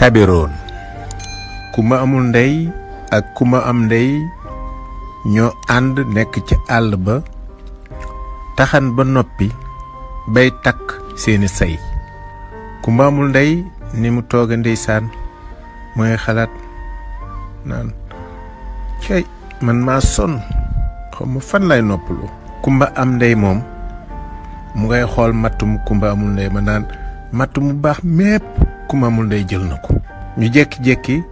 tabiroon. Kumba amul ndey ak kumba am ndey ñoo ànd nekk ci àll ba taxan ba noppi bay takk seeni say. Kumba amul ndey ni mu tooga ndeysaan mooy xalaat naan cey man maa sonn xaw ma fan lay noppalu. Kumba am ndey moom mu ngay xool mattum kumba amul ndey ma naan matt mu baax mépp kumba amul ndey jël na ko. ñu jékki-jékki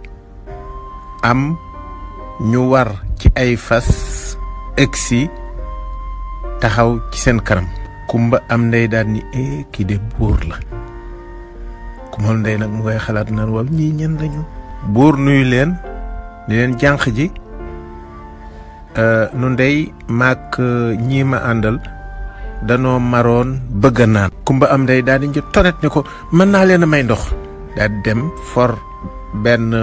am ñu war ci ay fas egsi taxaw ci seen kanam. Kumba am ndey daal ni kii de buur la. kumba amul ndey nag mu ngay xalaat naan waaw ñii ñen lañu. buur nuyu leen di leen jànq ji nu ndey maak ñii ma àndal danoo maroon bëgg a naan. kumba am ndey daal di ñu tonet ni ko mën naa leen a may ndox. daal di dem for benn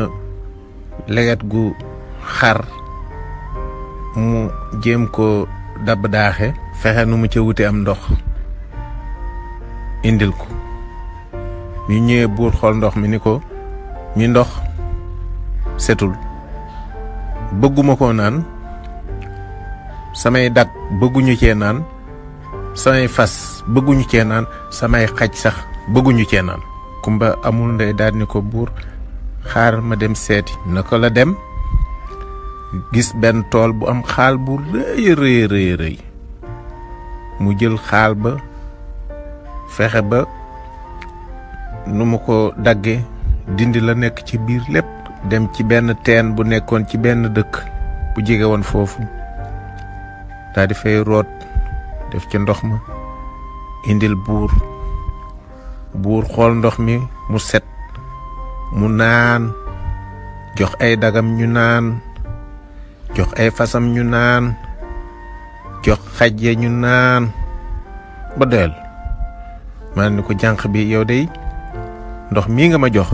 leget gu xar mu jéem ko dabb daaxe fexe nu mu ca wute am ndox indil ko. ñu ñëwee buur xool ndox mi ni ko mi ndox setul bëgguma koo naan samay dag bëgguñu cee naan samay fas bëgguñu cee naan samay xaj sax bëgguñu cee naan. kumba amul ndey daal ni ko buur xaar ma dem seeti. naka la dem gis benn tool bu am xaal bu rëy rëy mu jël xaal ba fexe ba nu mu ko dagge dindi la nekk ci biir lépp dem ci benn teen bu nekkoon ci benn dëkk bu jege woon foofu daal di fay root def ci ndox ma indil buur xool ndox mi mu set mu naan jox ay dagam ñu naan jox ay fasam ñu naan jox xaj ya ñu naan ba doyal. man ni ko jànq bi yow day ndox mii nga ma jox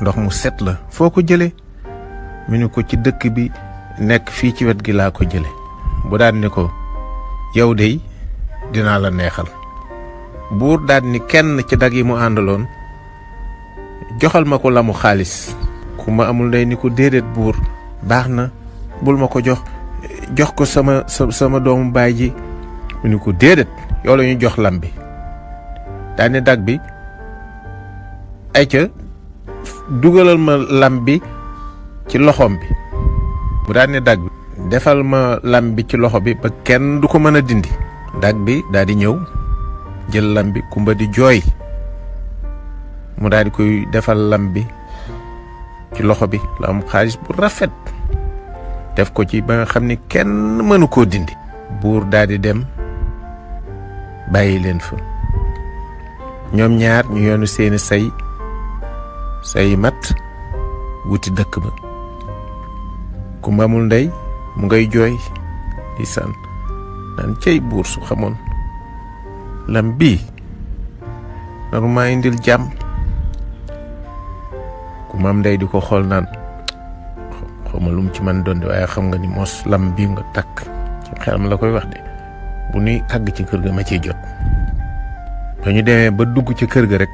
ndox mu set la foo ko jële mu ni ko ci dëkk bi nekk fii ci wet gi laa ko jële. bu daan ni ko yow day dinaa la neexal. buur daal ni kenn ci dag yi mu àndaloon joxal ma ko lamu xaalis. kumba amul ndey ni ko déedéet buur baax na bul ma ko jox ko sama doomu baay ji. mu ni ko déedéet yow la ñu jox lam bi. daal ni dag bi ay ca dugalal ma lam bi ci loxoom bi. mu daal ni dag bi defal ma lam bi ci loxo bi ba kenn du ko mën a dindi. dag bi daal di ñëw jël lam bi kumba di jooy mu daal di koy defal lam bi ci loxo bi la am xaalis bu rafet def ko ci ba nga xam ni kenn mënu koo dindi. buur daal di dem bàyyi leen fa ñoom ñaar ñu yoonu seeni say mat wuti dëkk ba. kumba amul ndey mu ngay jooy di san naan cey buur su xamoon lam bii naru maa indil jàmm. kumba am ndey di ko xool naan xawma lu mu ci man doon de waaye xam nga ni mos lam bii nga takk ci xelam la koy wax de bu nuy àgg ci kër ga ma ciy jot. ba ñu demee ba dugg ci kër ga rek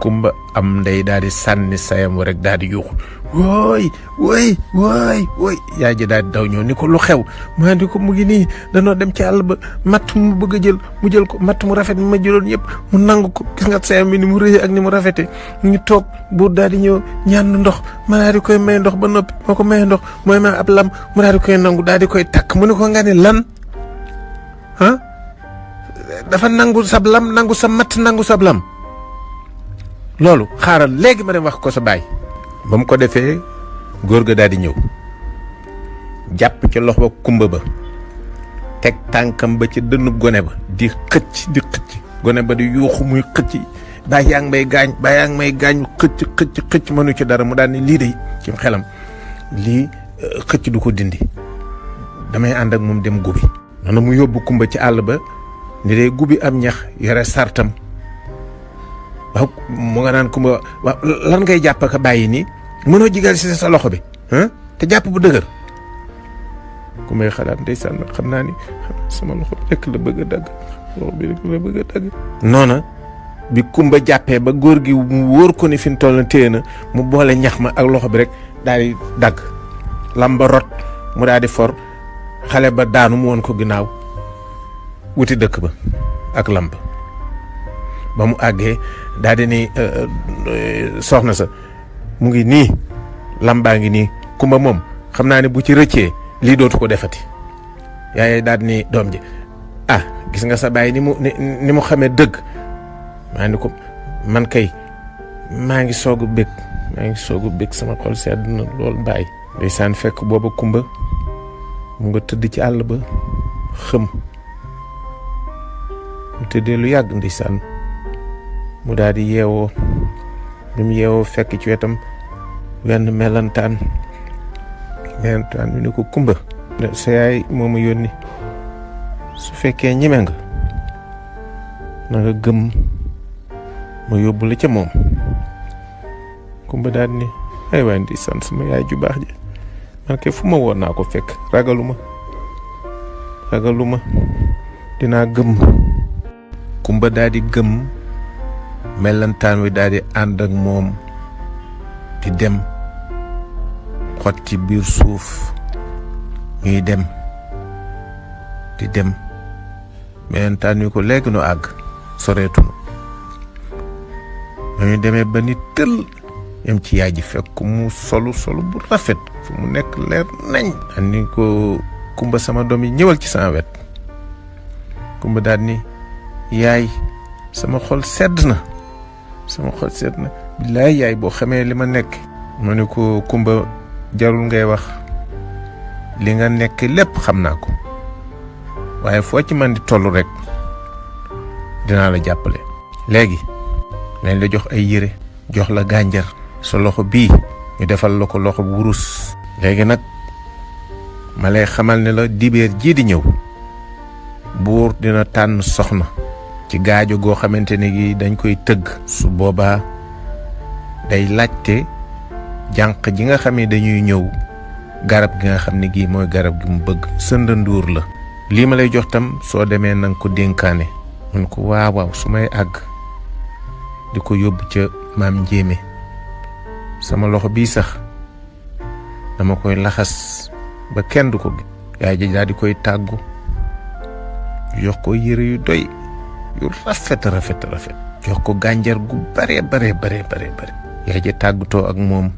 kumba am ndey daal di sànni sayam wa rek daal di yuuxu wooy yaay ji daal di daw ñëw ni ko lu xew maa di ko mu ngi nii danoo dem ci àll ba matt mu bëgg a jël mu jël ko matt mu rafet mi ma jëloon yëpp mu nangu ko gis nga sayam bi ni mu rëy ak ni mu rafete ñu toog buur daal di ñëw ñaan ndox ma daal di koy may ndox ba noppi moo ko may ndox mooy ma ab lam mu daal di koy nangu daal di koy takk mu ne ko nga ne lan dafa nangu sab lam nangu sa matt nangu sab lam loolu xaaral léegi ma dem wax ko sa baay. ba mu ko defee góor ga daal di ñëw jàpp ci loxo ba kumba ba teg tànkam ba ci dënnub gone ba di xëcc gone ba di yuuxu muy xëcc baay yaa ngi may gaañ xëcc mënu ci dara mu daal ni lii de ci xelam lii xëcc du ko dindi damay ànd ak moom dem gubi. noonu mu yóbbu kumba ci àll ba ni dee gubi am ñax yore sartam. waaw mu nga naan kumba waaw lan ngay jàpp ak bàyyi nii mënoo jigal si sa loxo bi te jàpp bu dëgër. kumba xalaat ndeysaan xam naa ni sama loxo bi rek la bëgg a dagg loxo bi rek la bëgg a dagg. noona bi kumba jàppee ba góor gi mu wóor ko ni fi mu toll na téye na mu boole ñax ma ak loxo bi rek daal di dagg lam ba rot mu daal di for xale ba daanu mu woon ko ginnaaw wuti dëkk ba ak lamb ba mu àggee daal di ni soxna sa mu ngi nii lambaa ngi nii kumba moom xam naa ne bu ci rëccee lii dootu ko defati yaay daal di ni doom ji gis nga sa baay ni mu xamee dëgg maa ni ko man kay maa ngi soog a bég sama xol sedd na lool baay. ndeysaan fekk booba kumba mu nga tëdd ci àll ba xëm mu tëddee lu yàgg ndeysaan mu daal di yeewoo bi mu yeewoo fekk ci wetam wenn melantaan mi ni ko kumba sa yaay moo ma yónni su fekkee ñeme nga na nga gëm ma yóbbu la ca moom. kumba daal ni ay waay ndeysaan sama yaay ju baax ji man kay fu ma woon naa ko fekk ragaluma dinaa gëm. kumba daal di gëm melantaan wi daal di ànd ak moom di dem xot ci biir suuf ñuy dem di dem melentaan wi ko léegi nu àgg soreetunu ñu demee ba ni tël yam ci yaay ji fekk mu solu bu rafet fu mu nekk leer nañ andi ko kumba sama doom yi ñëwal ci sama wet. kumba daal ni yaay sama xol sedd na billaay yaay boo xamee li ma nekk. mu ni ko kumba jarul ngay wax li nga nekk lépp xam naa ko waaye foo ci man di toll rek dinaa la jàppale. léegi nañ la jox ay yére jox la gànjar sa loxo bii ñu defal la ko loxo bu wurus. léegi nag ma lay xamal ne la dibeer jii di ñëw buur dina tànn soxna ci gaajo goo xamante ne gi dañ koy tëgg. su boobaa day laajte jànq ji nga xam ne dañuy ñëw garab gi nga xam ne gii mooy garab gi mu bëgg. sëndanduur la. lii ma lay jox tam soo demee nanga ko dénkaane. mun ko waaw su may àgg di ko yóbbu ca maam njéeme sama loxo bii sax dama koy laxas ba kenn du ko gi. yaay ji daal di koy tàggu jox ko yére yu doy yu rafet jox ko gànjar gu bare yaay ji tàggutoo ak moom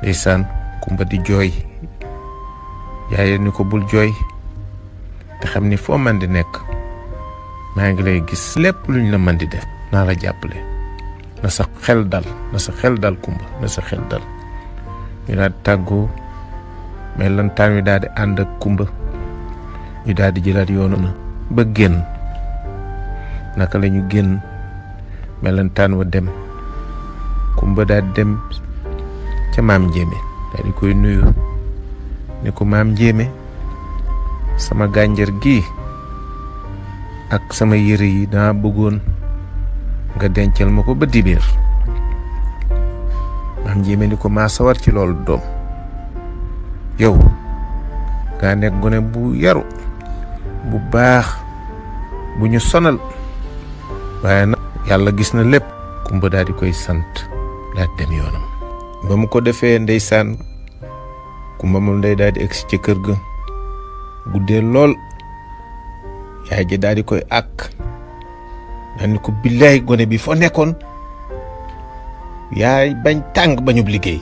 ndeysaan kumba di jooy yaay ni ko bul jooy te xam ni foo man di nekk maa ngi lay gis lépp luñ la man di def naa la jàppale na sa xel dal kumba na sa xel dal. ñu daal di tàggoo melantaan wi daal di ànd ak kumba ñu daal di jëlaat yoonu na ba génn. naka la ñu génn melantaan wa dem kumba daal di dem ca maam njéeme daal di koy nuyu ni ko maam njéeme sama gànjar gi ak sama yére yi dama bëggoon nga dencal ma ko ba dibeer. maam njéeme ni ko maa sawar ci loolu doom yow nga nekk gone bu yaru bu baax bu ñu sonal waaye nag yàlla gis na lépp. kumba daal di koy sant daal di dem yoonam. ba mu ko defee ndeysaan kumba mu ndey daal di egsi ci kër ga guddee lool. yaay ji daal di koy àkk daal ni ko billaay gone bi foo nekkoon yaay bañ tàng bañub liggéey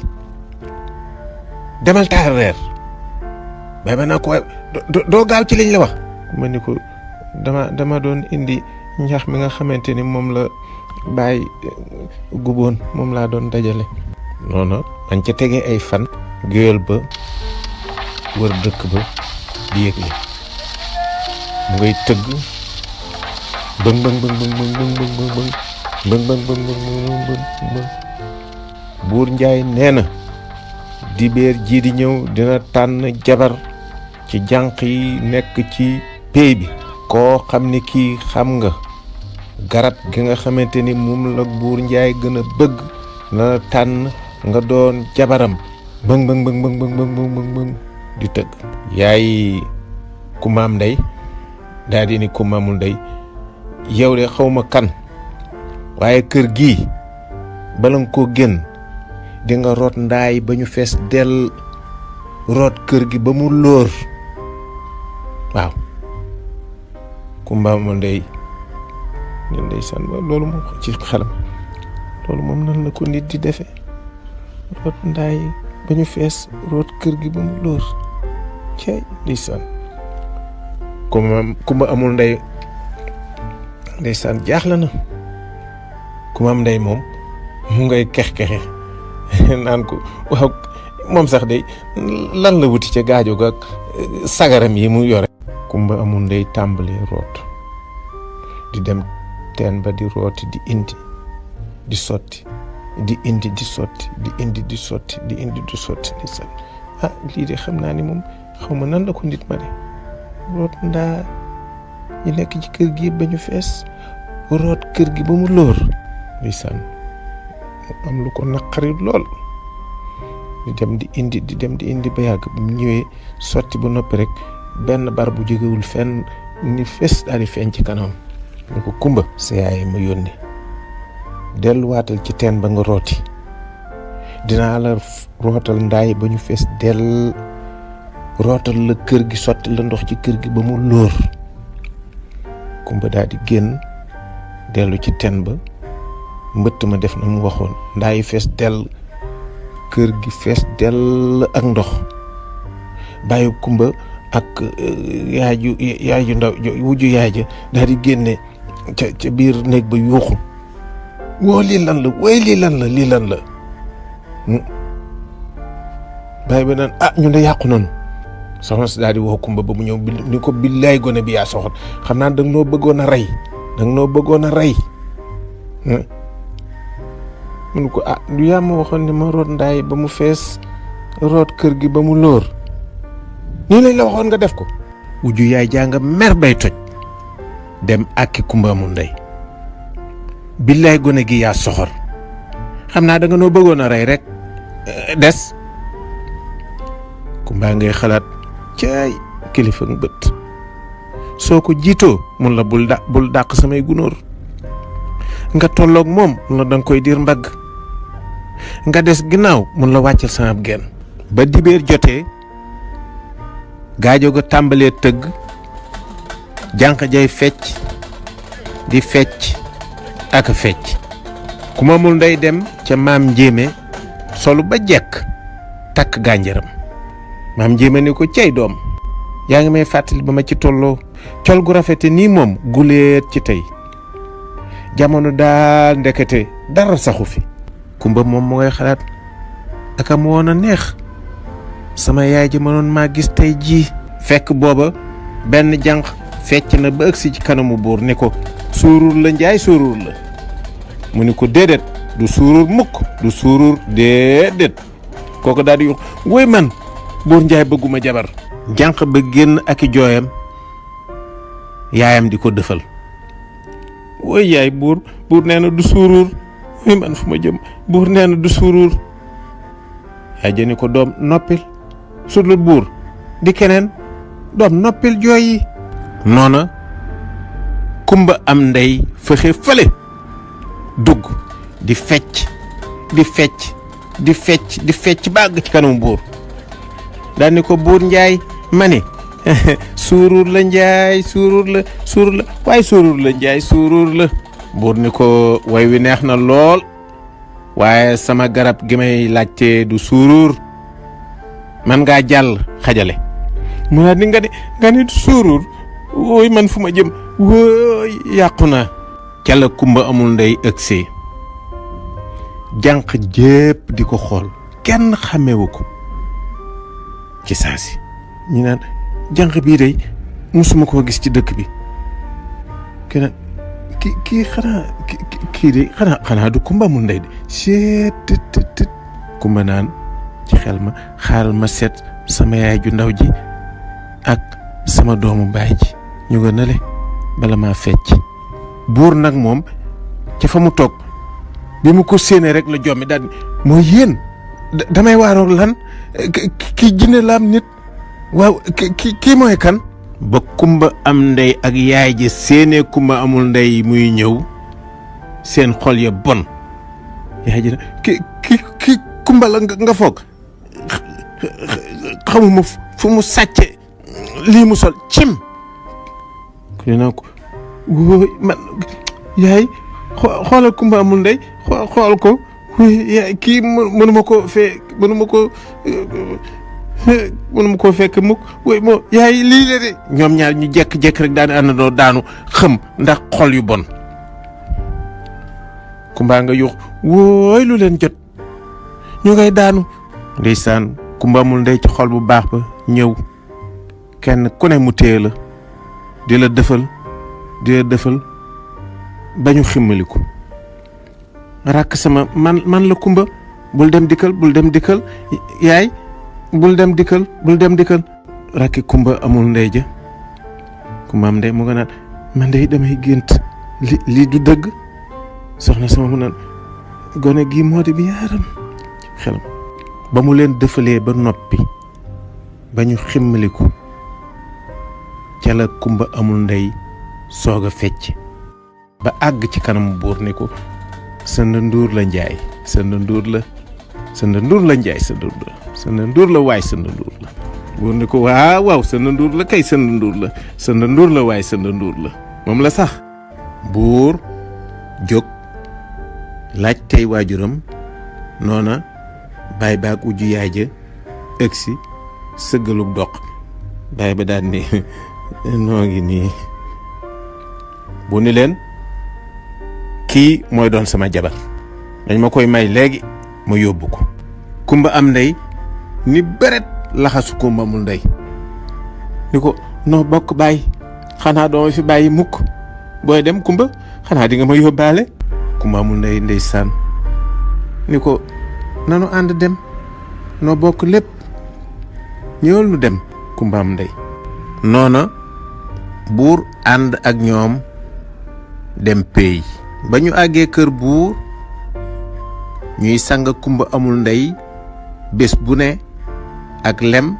demal taal reer bay ba naa ko waaye doo gaaw ci liñ la wax. ma ni ko dama doon indi ñax mi nga xamante ni moom la bàyyi guboon moom laa doon dajale. noonu dañ ca tegee ay fan géwél ba wër dëkk ba di yëgle mu ngay tëgg bëng bëng bëng bëng bëng bëng bëng bëng bëng bëng bëng bëng bëng. buur njaay nee na dibeer jii di ñëw dina tànn jabar ci jànq yi nekk ci pey bi koo xam ni kii xam nga garab gi nga xamante ni moom la buur njaay gën a bëgg na tànn nga doon jabaram. bëng bëng bëng bëng bëng bëng bëng di tëgg. yaay ku maam ndey daal di ni ku maamul ndey yow de xawma kan waaye kër gii bala nga koo génn di nga root ndaay ba ñu fees dell root kër gi ba mu lóor waaw Kumba amul ndey ñun ndeysaan loolu moom ci xelam loolu moom nan la ko nit di defe root ndaay ba ñu fees root kër gi ba mu lóor cey ndeysaan Kumba amul ndey ndeysaan jaaxle na Kumba am ndey moom mu ngay kex-kexe naan ko waaw moom sax de lan la wuti ca gaajo ga sagaram yi mu yore Kumba amul ndey tàmbalee root di dem teen ba di rooti di indi di sotti di indi di sotti di indi di sotti di indi di sotti ndeysaan lii de xam naa ni moom xaw ma nan la ko nit ma de root ndaa yi nekk ci kër gi yëpp ba ñu fees root kër gi ba mu lóor ndeysaan mu am lu ko naqari lool di dem di indi ba yàgg bu mu ñëwee sotti ba noppi rek benn bar bu jógewul fenn ni fees daal di feeñ ci kanam ni ko Kumba sa yaay ma yónni delluwaatal ci teen ba nga rooti dinaa la rootal ndaay ba ñu fees dell rootal la kër gi sotti la ndox ci kër gi ba mu lóor Kumba daal di génn dellu ci teen ba mbëtt ma def na mu waxoon ndaay fees dell kër gi fees dell ak ndox bàyyi Kumba ak yaay ju ndaw wujju yaay ja daal di génne ca biir néeg ba yuuxu woo lii lan la way lii lan la bàyyi ba naan ñu de yàqu noonu soxna si daal di woo Kumba ba mu ñëw ni ko billaay gone bi yaa soxor xam naa danga noo bëggoon a rey mu ne ko du yaa ma waxoon ne ma root ndaay ba mu fees root kër gi ba mu lóor nii lañ la waxoon nga def ko wujju yaay jaa nga mer bay toj dem àkki Kumba amul ndey billaay gone gi yaa soxor xam naa danga noo bëggoon a rey rek des Kumba ngay xalaat caay kilifa nga bët soo ko jiitoo mun la bul dàq samay gunóor nga tolloog moom mun la danga koy diir mbagg nga des ginnaaw mun la wàccal sama genn ba dibéer jotee gaajo ga tàmbalee tëgg jànq jay fecc di fecc ak fecc Kumba amul ndey dem ca maam njéeme solu ba jekk takk gànjaram maam njéeme ni ko cey doom yaa ngi may fàttali ba ma ci tolloo col gu rafete nii moom guleet ci tey jamono daal ndekete dara saxu fi Kumba moom mu ngay xalaat aka mu woon a neex sama yaay ji mënoon maa gis tey jii fekk booba benn jànq fecc na ba ëgsi ci kanamu buur ni ko suurur la njaay suurur la mu ni ko déedéet du suurur mukk du suurur déedéet kooku daal di yux woy man buur njaay bëgguma jabar jànq ba génn ak i jooyam yaayam di ko dëfal woy yaay buur nee na du suurur woy man fu ma jëm buur nee na du suurur yaay jëni ko doom noppil sudlut buur di keneen doom noppil jooy yi noona Kumba am ndey fexe fële dugg di fecc bàgg ci kanamu buur daal ni ko buur njaay ma ne suurur la njaay suurur la waaye suurur la njaay suurur la buur ni ko way wi neex na lool waaye sama garab gi may laajte du suurur man ngaa jàll xajale mu naa ni nga ni du suurur wooy man fu ma jëm wooy yàqu na ca la Kumba amul ndey ëgsee jànq jépp di ko xool kenn xàmmewu ko ci saasi ñu naan jànq bii day musuma koo gis ci dëkk bi keneen kii xanaa du Kumba amul ndey de seet Kumba naan ci xel ma xaaral ma seet sama yaay ju ndaw ji ak sama doomu baay ji ñu nga nale bala maa fecc buur nag moom ca fa mu toog bi mu ko séenee rek la jommi daal mooy yéen damay waaroog lan kii jinne la am nit waaw kii mooy kan ba Kumba am ndey ak yaay ji séenee Kumba amul ndey muy ñëw seen xol ya bon. yaay ji ki kumba la nga foog xamuma fu mu sàcce lii mu sol cim ku ne naa ko wóoy man yaay xoolal kumba amul ndey xool ko yaay kii mënuma ko fekk mukk wóoy moo yaay lii la de ñoom ñaar ñu jekk-jekk rek daan àndandoo daanu xëm ndax xol yu bon. kumba nga yuux wóoy lu leen jot ñu ngay daanu. ndeysaan kumba amul ndey ci xol bu baax ba ñëw kenn ku ne mu téye la di la dëfal ba ñu ximmaliku. rakk sama man la kumba bul dem dikkal yaay bul dem dikkal rakki kumba amul ndey ja kumba am ndey mu nga naan man de damay gént lii du dëgg. soxna sama mu naan gone gii moo di bi yaaram xelam ba mu leen dëfalee ba noppi ba ñu ximmaliku ca la kumba amul ndey soog a fecc ba àgg ci kanamu buur ni ko sënd nduur la njaay sënd nduur la njaay sënd nduur la waay sënd nduur la buur ni ko waaw sënd nduur la kay sënd nduur la waay sënd nduur la moom la sax. buur jóg laaj tey waajuram noona baay baag ujju yaay ja ëgsi sëggalug doq baay ba daal ni noo ngi nii bu ni leen kii mooy doon sama jabar dañ ma koy may léegi ma yóbbu ko. kumba am ndey ni beret laxasu kumba amul ndey ni ko noo bokk bàyyi xanaa dooma fi bàyyi mukk booy dem kumba xanaa di nga ma yóbbaale. kumba amul ndey ndeysaan ni ko nanu ànd dem noo bokk lépp ñëwal nu dem kumba am ndey. noona buur ànd ak ñoom dem péey ba ñu àggee kër buur ñuy sang kumba amul ndey bés bu ne ak lem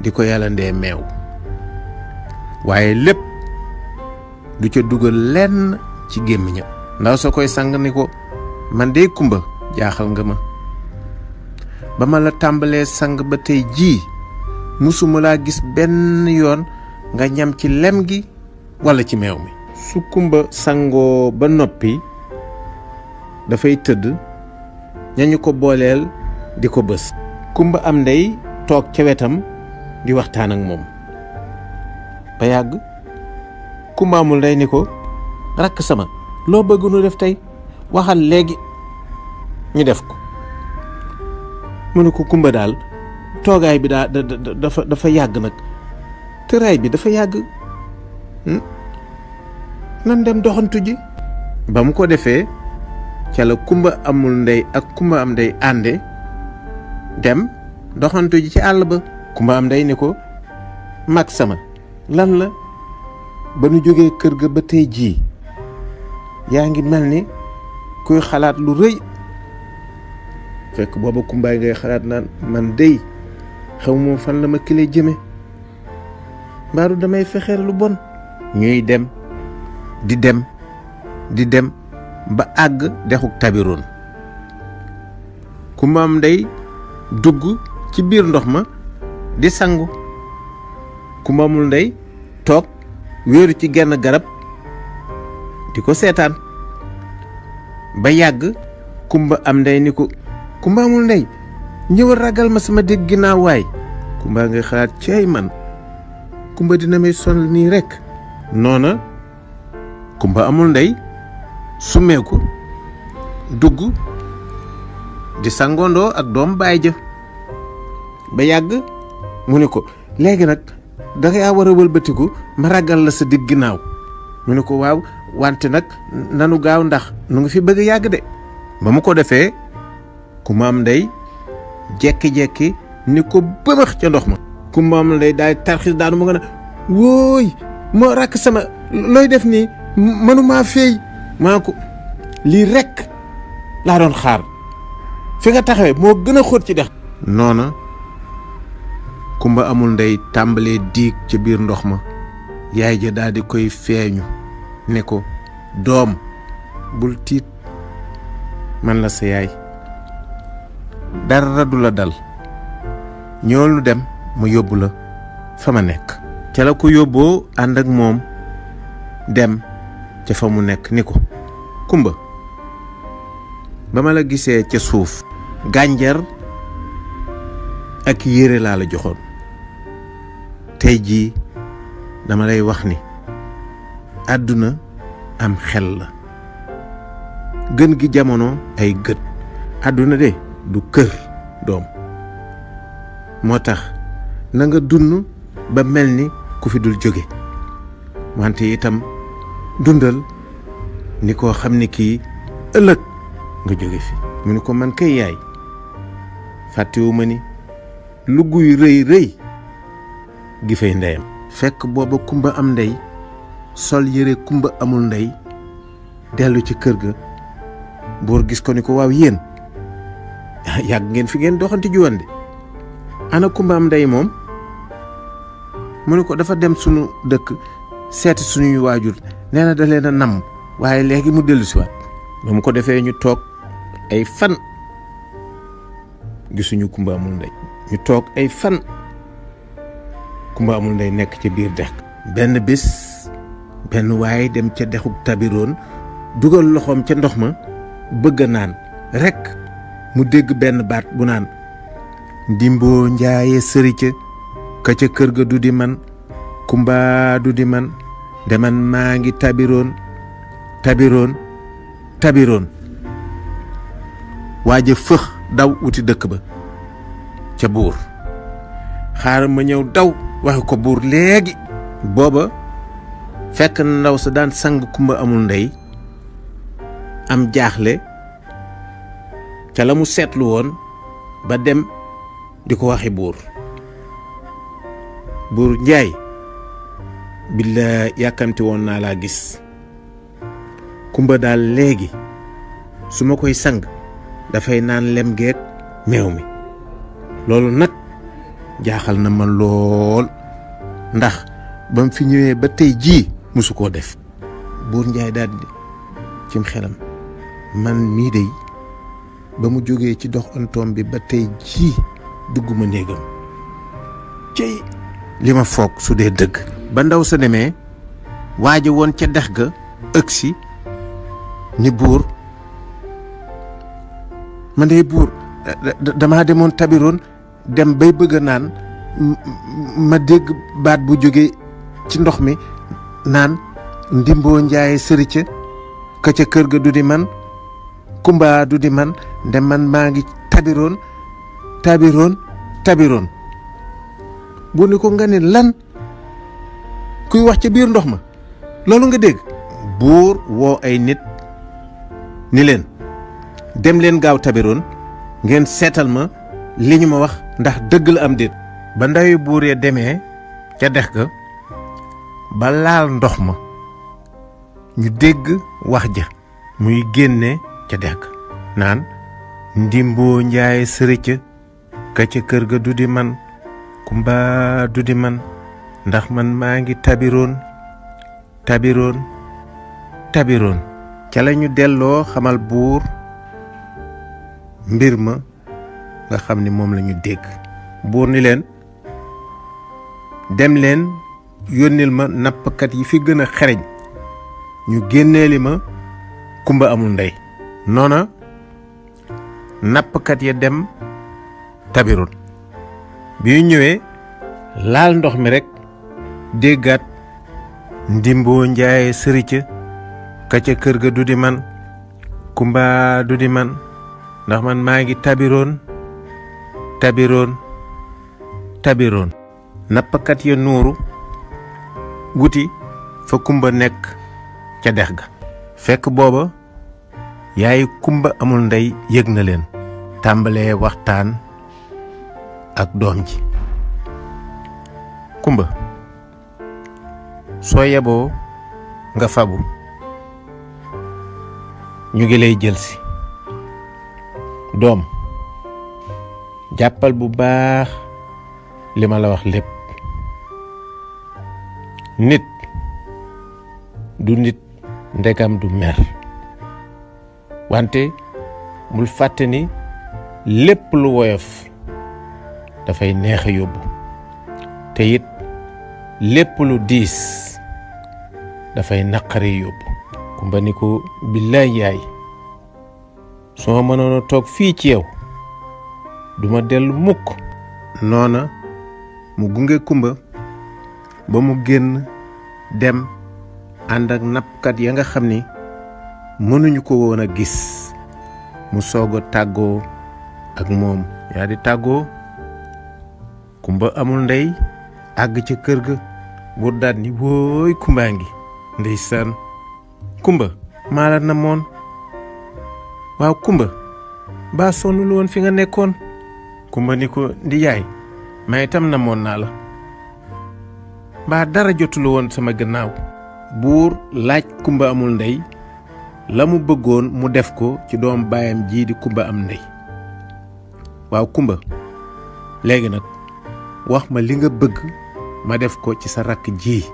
di ko yàlla ndee meew waaye lépp du ca dugal lenn ci gémmiñam. ndaw soo koy sang ni ko man de kumba jaaxal nga ma ba ma la tàmbalee sang ba tey jii musuma laa gis benn yoon nga ñam ci lem gi walla ci meew mi. su kumba sangoo ba noppi dafay tëdd ñañu ko booleel di ko bës. kumba am ndey toog ca wetam di waxtaan ak moom ba yàgg kumba amul ndey ni ko rakk sama loo bëgg nu def tey waxal léegi ñu def ko. mu ne ko kumba daal toogaay bi dafa yàgg nag tëraay bi dafa yàgg nan dem doxantu ji. ba mu ko defee ca la kumba amul ndey ak kumba am ndey ànde dem doxantu ji ci àll ba. kumba am ndey ni ko mag sama lan la ba nu jógee kër ga ba tey jii yaa ngi mel ni kuy xalaat lu rëy. fekk booba kumbaay ngay xalaat naan man dey xaw moom fan la ma kile jëme mbaaru damay fexeel lu bon. ñuy dem di dem ba àgg dexuk tabiroon. kumba am ndey dugg ci biir ndox ma di sangu. kumba amul ndey toog wéeru ci genn garab di ko seetaan ba yàgg kumba am ndey ni ko kumba amul ndey ñëwal ragal ma sama dégg ginnaaw waay. kumba ngay xalaat cey man kumba dina may sonal nii rekk. noona kumba amul ndey summeeku dugg di sangondoo ak doom baay ja ba yàgg mu ni ko léegi nag danga war a wëlbatiku ma ragal la sa digg ginnaaw. mu ni ko waaw wante nag nanu gaaw ndax nu ngi fi bëgg yàgg de. ba mu ko defee kumba am ndey jekki-jekki ni ko bëmëx ca ndox ma. kumba am ndey daal tarxis daanu mu nga ne wóoy moo rakk sama looy def nii mënumaa feey. maa ko lii rekk laa doon xaar fi nga taxawee moo gën a xóot ci dex. noona kumba amul ndey tàmbalee diig ca biir ndox ma yaay ja daal di koy feeñu ne ko doom bul tiit man la sa yaay dara du la dal ñool nu dem mu yóbbu la fa ma nekk ca la ko yóbboo ànd ak moom dem ca fa mu nekk ni ko Kumba ba ma la gisee ca suuf gànjar ak yére laa la joxoon tey jii dama lay wax ni àdduna am xel la gën gi jamono ay gët àdduna de du kër doom moo tax na nga dund ba mel ni ku fi dul jóge wante itam dundal ni koo xam ni kii ëllëg nga jóge fi mu ni ko man kay yaay fàttewuma ni lu guy rëy rëy gi fay ndeyam fekk booba Kumba am ndey sol yére Kumba amul ndey dellu ci kër ga buur gis ko ni ko waaw yéen yàgg ngeen fi ngeen doxanti juwan de ana Kumba am ndey moom mu ni ko dafa dem sunu dëkk seeti suñuy waajur nee na da leen a namm waaye léegi mu dellu si waat ba mu ko defee ñu toog ay fan gisuñu Kumba amul ndey ñu toog ay fan Kumba amul ndey nekk ca biir dex benn bis benn waaye dem ca dexub tabiroon dugal loxoom ca ndox ma bëgg a naan rekk mu dégg benn baat bu naan ndimboo njaaye sërica ka ca kër ga du di man Kumba du di man deman maa ngi tabiroon waaja fëx daw wuti dëkk ba ca buur xaaral ma ñëw daw waxe ko buur léegi booba fekk na ndaw sa daan sang Kumba amul ndey am jaaxle ca la mu seetlu woon ba dem di ko waxi buur njaay billa yàkkamti woon naa laa gis Kumba daal léegi su ma koy sang dafay naan lem geeg meew mi loolu nag jaaxal na ma lool ndax ba mu fi ñëwee ba tey jii musu koo def buur njaay daal di cim xelam man mii dey ba mu jógee ci dox antoom bi ba tey jii dugguma néegam cey li ma foog su dee dëgg ba ndaw sa demee waaja woon ca dex ga ëgsi ni buur man de buur damaa demoon tabiroon dem bay bëgg a naan ma dégg baat bu jóge ci ndox mi naan ndimboo njaaye sërica ka ca kër ga du di man Kumba du di man nde man maa ngi tabiroon bu ni ko nga ne lan kuy wax ca biir ndox ma loolu nga dégg buur woo ay nit ni leen dem leen gaaw tabiroon ngeen seetal ma li ñu ma wax ndax dëgg la am déet ba ndawi buur ya demee ca dex ga ba laal ndox ma ñu dégg wax ja muy génne ca dex ga naan ndimboo njaaye sërëcë ka ca kër ga du di man Kumba du di man ndax man maa ngi tabiroon ca la ñu delloo xamal buur mbir ma nga xam ni moom la ñu dégg buur ni leen dem leen yónnil ma nappkat yi fi gën a xereñ ñu génneeli ma Kumba amul ndey noona nappkat ya dem tabiroon bi ñu ñëwee laal ndox mi rekk déggaat ndimboo njaaye sërica ka ca kër ga du di man Kumba du di man ndax man maa ngi tabiroon nappkat ya nuuru wuti fa Kumba nekk ca dex ga fekk booba yaay Kumba amul ndey yëg na leen tàmbalee waxtaan ak doom ji Kumba soo yeboo nga fabu ñu ngi lay jël si doom jàppal bu baax li ma la wax lépp nit du nit ndegam du mer wante bul fàtte ni lépp lu woyof dafay neex a yóbbu te it lépp lu diis dafay naqari yóbbu. Kumba ni ko billaay yaay soo mënoon a toog fii ci yow duma dellu mukk. noona mu gunge Kumba ba mu génn dem ànd ak nappkat ya nga xam ni mënuñu ko woon a gis mu soog a tàggoo ak moom. yaa di tàggoo Kumba amul ndey àgg ca kër ga buur daal ni wóoy Kumbaa ngi ndeysaan. Kumba maa la namoon. waaw Kumba baa sonnul woon fi nga nekkoon. Kumba ni ko ndi yaay ma itam namoon naa la. mbaa dara jotul woon sama gannaaw. buur laaj Kumba amul ndey la mu bëggoon mu def ko ci doom baayam jii di Kumba am ndey. waaw Kumba léegi nag wax ma li nga bëgg ma def ko ci sa rakk ji.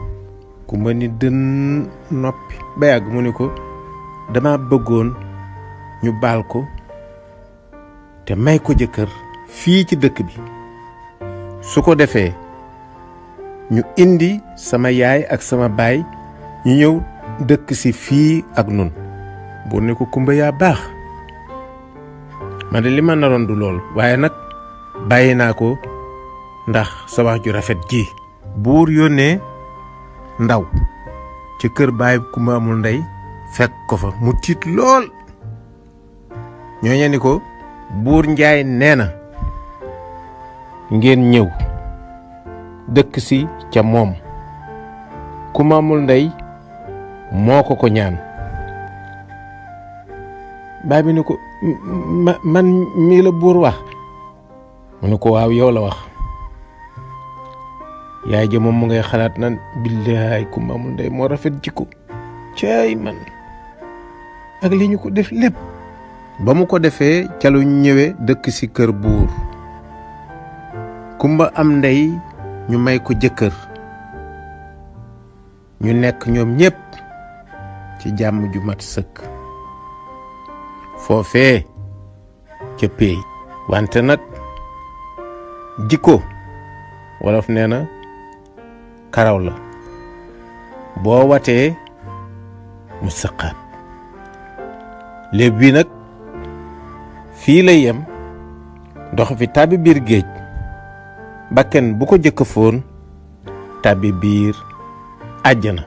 Kumba ni dën noppi ba yàgg mu ni ko dama bëggoon ñu baal ko te may ko jëkkër fii ci dëkk bi su ko defee ñu indi sama yaay ak sama baay ñu ñëw dëkk si fii ak nun. buur ni ko Kumba yaa baax man de li ma naroon du lool waaye nag bàyyi naa ko ndax sa wax ju rafet ji. buur yónnee ndaw ci kër baay Kumba amul ndey fekk ko fa mu tiit lool. ñooñu ni ko buur Njaay nee na ngeen ñëw dëkk si ca moom. Kumba amul ndey moo ko ñaan. baay bi ni ko man mii la buur wax. mu ne ko waaw yow la wax. yaay ja moom mu ngay xalaat nan billaay Kumba amul ndey moo rafet jikko caay man ak li ñu ko def lépp. ba mu ko defee ca lu ñëwee dëkk ci kër buur. Kumba am ndey ñu may ko jëkkër ñu nekk ñoom ñépp ci jàmm ju mat sëkk foofee ca péey. wante nag jikko wolof nee na karaw la boo watee mu sëqaat. léeb bi nag fii lay yem dox fi tàbbi biir géej bakken bu ko jëkk foon tàbbi biir àjjana.